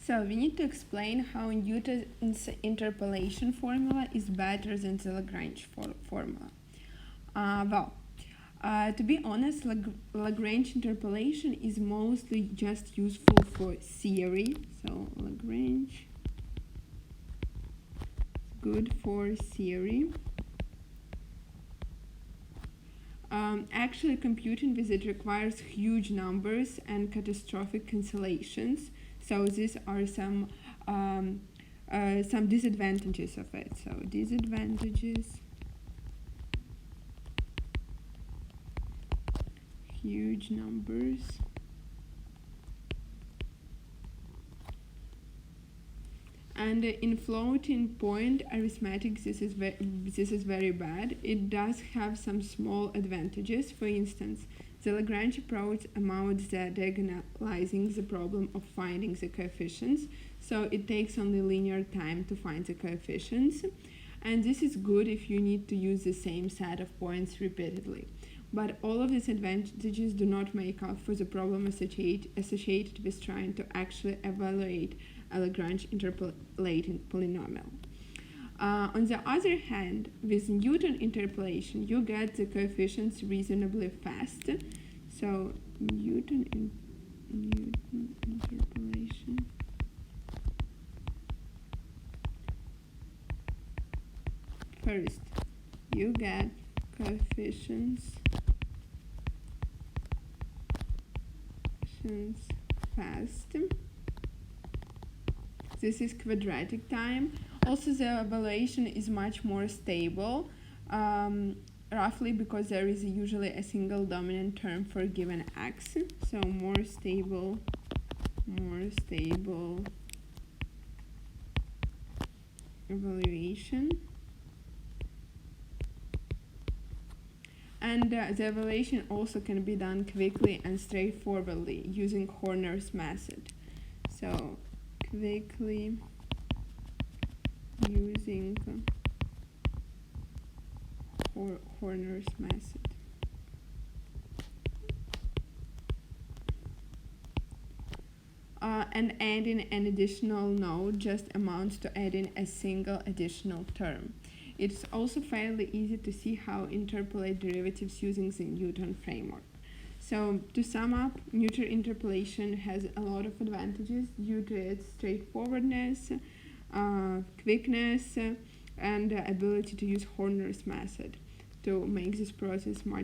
So we need to explain how Newton's interpolation formula is better than the Lagrange formula. To be honest, Lagrange interpolation is mostly just useful for theory. So Lagrange is good for theory. Actually, computing with it requires huge numbers and catastrophic cancellations. So these are some disadvantages of it. So disadvantages. Huge numbers. And in floating point arithmetic, this is very bad. It does have some small advantages. For instance, the Lagrange approach amounts to diagonalizing the problem of finding the coefficients. So it takes only linear time to find the coefficients. And this is good if you need to use the same set of points repeatedly. But all of these advantages do not make up for the problem associated with trying to actually evaluate a Lagrange interpolating polynomial. On the other hand, with Newton interpolation, you get the coefficients reasonably fast. So Newton interpolation. First, you get coefficients fast. This is quadratic time. Also, the evaluation is much more stable, roughly because there is usually a single dominant term for a given x. So more stable evaluation. And the evaluation also can be done quickly and straightforwardly using Horner's method. So quickly using Horner's method. And adding an additional node just amounts to adding a single additional term. It's also fairly easy to see how interpolate derivatives using the Newton framework. So to sum up, Newton interpolation has a lot of advantages due to its straightforwardness, quickness, and the ability to use Horner's method to make this process much